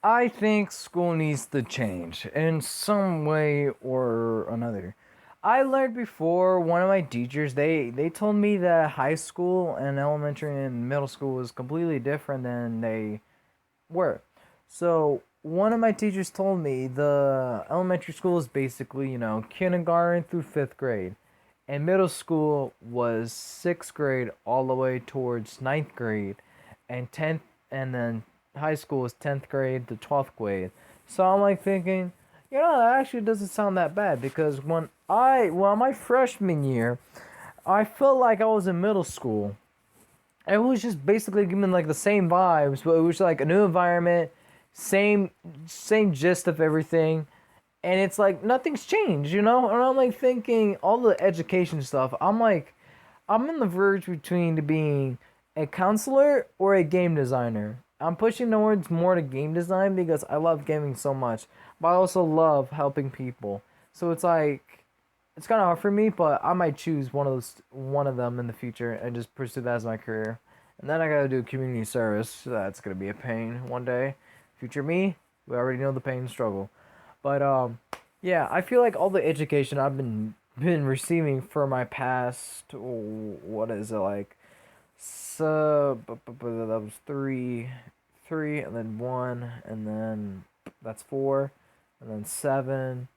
I think school needs to change in some way or another. I learned before one of my teachers they told me that high school and elementary and middle school was completely different than they were. So one of my teachers told me the elementary school is basically, kindergarten through 5th grade. And middle school was 6th grade all the way towards ninth grade. And 10th, and then high school was 10th grade to 12th grade. So I'm like thinking, that actually doesn't sound that bad because my freshman year, I felt like I was in middle school. It was just basically giving like the same vibes, but it was like a new environment, same gist of everything, and it's like nothing's changed, you know. And I'm like thinking all the education stuff. I'm like, I'm in the verge between being a counselor or a game designer. I'm pushing towards more to game design because I love gaming so much, but I also love helping people. So it's like it's kind of hard for me, but I might choose one of them in the future and just pursue that as my career. And then I gotta do community service. So that's gonna be a pain one day. Future me, we already know the pain and struggle. But yeah, I feel like all the education I've been receiving for my past, what is it like? So that was three, and then one, and then that's four, and then seven.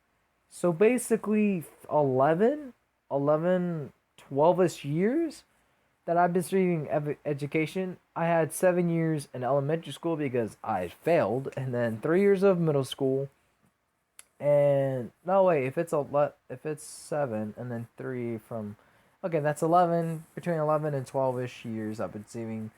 So basically 11, 11, 12ish years that I've been receiving education. I had 7 years in elementary school because I failed, and then 3 years of middle school. And no wait, if it's seven and then three from, okay, that's 11, between 11 and 12ish years I've been receiving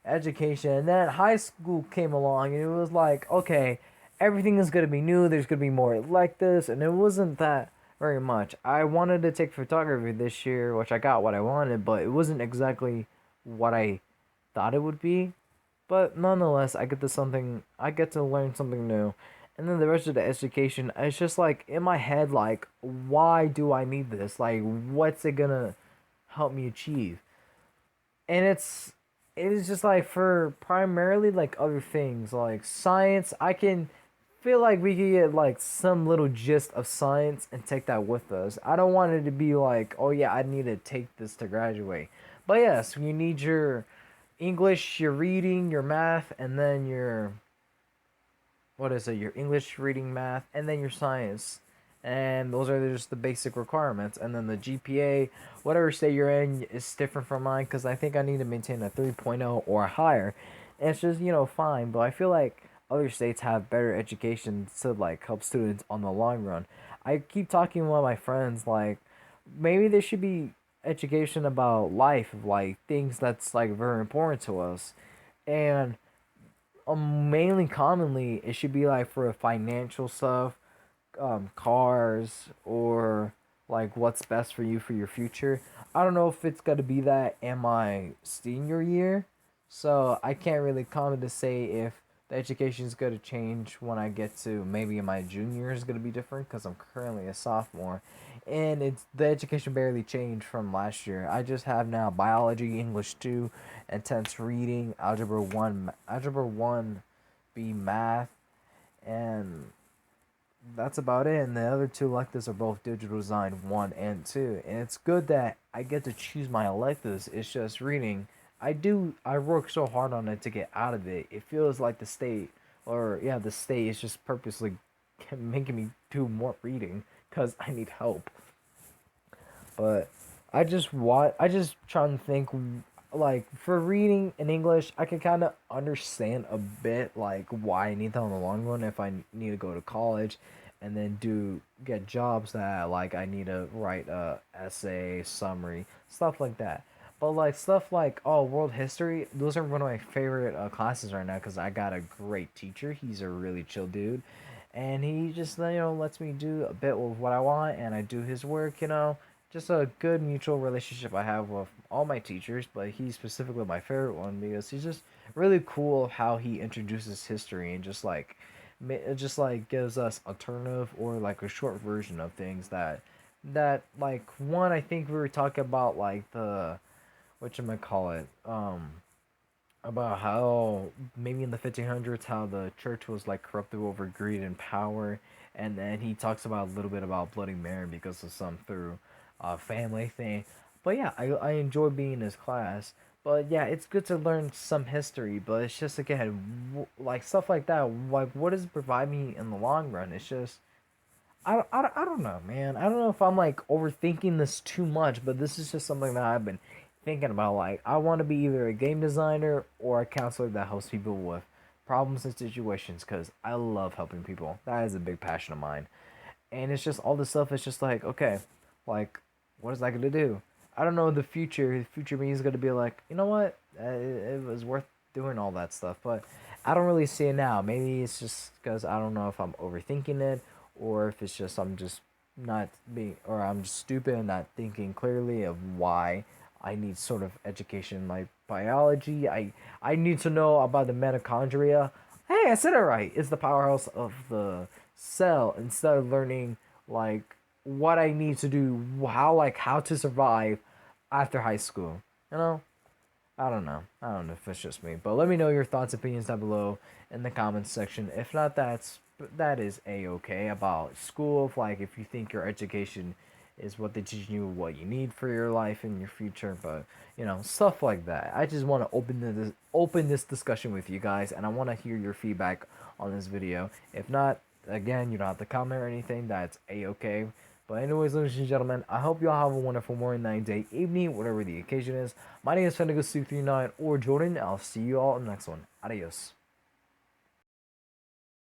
education. And then high school came along and it was like, okay, everything is going to be new. There's going to be more like this. And it wasn't that very much. I wanted to take photography this year, which I got what I wanted, but it wasn't exactly what I thought it would be. But nonetheless, I get to learn something new. And then the rest of the education, it's just like in my head, like, why do I need this? Like, what's it gonna help me achieve? And it is just like for primarily like other things like science. I can feel like we could get like some little gist of science and take that with us. I don't want it to be like, oh yeah, I need to take this to graduate. But yes, you need your English, your reading, your math, and then your, what is it? Your English, reading, math, and then your science. And those are just the basic requirements. And then the GPA, whatever state you're in, is different from mine because I think I need to maintain a 3.0 or higher. And it's just, fine. But I feel like other states have better education to like help students on the long run. I keep talking with my friends like maybe there should be education about life, like things that's like very important to us. And mainly commonly it should be like for financial stuff, cars, or like what's best for you for your future. I don't know if it's gonna be that in my senior year, so I can't really comment to say if the education is gonna change when I get to maybe in my junior is gonna be different because I'm currently a sophomore, and it's the education barely changed from last year. I just have now biology, English two, intense reading, algebra one, B math, and that's about it. And the other two electives are both digital design one and two. And it's good that I get to choose my electives. It's just reading. I work so hard on it to get out of it. It feels like the state is just purposely making me do more reading because I need help. But I just try and think like for reading in English, I can kind of understand a bit like why I need that in the long run if I need to go to college and then do get jobs that like I need to write a essay, summary, stuff like that. But like stuff like world history, those are one of my favorite classes right now because I got a great teacher. He's a really chill dude, and he just lets me do a bit with what I want, and I do his work. Just a good mutual relationship I have with all my teachers, but he's specifically my favorite one because he's just really cool how he introduces history and just like gives us alternative or like a short version of things that like one I think we were talking about like the what you might call it about how maybe in the 1500s how the church was like corrupted over greed and power, and then he talks about a little bit about Bloody Mary because of some through family thing. But yeah, I enjoy being in his class. But yeah, it's good to learn some history, but it's just again like stuff like that. Like, what does it provide me in the long run? It's just I don't know, man. I don't know if I'm like overthinking this too much, but this is just something that I've been thinking about. Like, I want to be either a game designer or a counselor that helps people with problems and situations because I love helping people. That is a big passion of mine. And it's just all this stuff is just like, okay, like, what is that going to do? I don't know the future. The future me is going to be like, you know what? It was worth doing all that stuff, but I don't really see it now. Maybe it's just because I don't know if I'm overthinking it or if it's just I'm just not being, or I'm just stupid and not thinking clearly of why I need sort of education like biology. I need to know about the mitochondria. Hey, I said it right. It's the powerhouse of the cell instead of learning like what I need to do, how to survive after high school. You know? I don't know. I don't know if it's just me, but let me know your thoughts, opinions down below in the comments section. If not, that is a okay about school. If like if you think your education is what they teach you, what you need for your life and your future, but you know stuff like that. I just want to open this discussion with you guys, and I want to hear your feedback on this video. If not, again, you don't have to comment or anything. That's a okay. But anyways, ladies and gentlemen, I hope y'all have a wonderful morning, night, day, evening, whatever the occasion is. My name is Fendigo239 or Jordan. I'll see you all in the next one. Adios.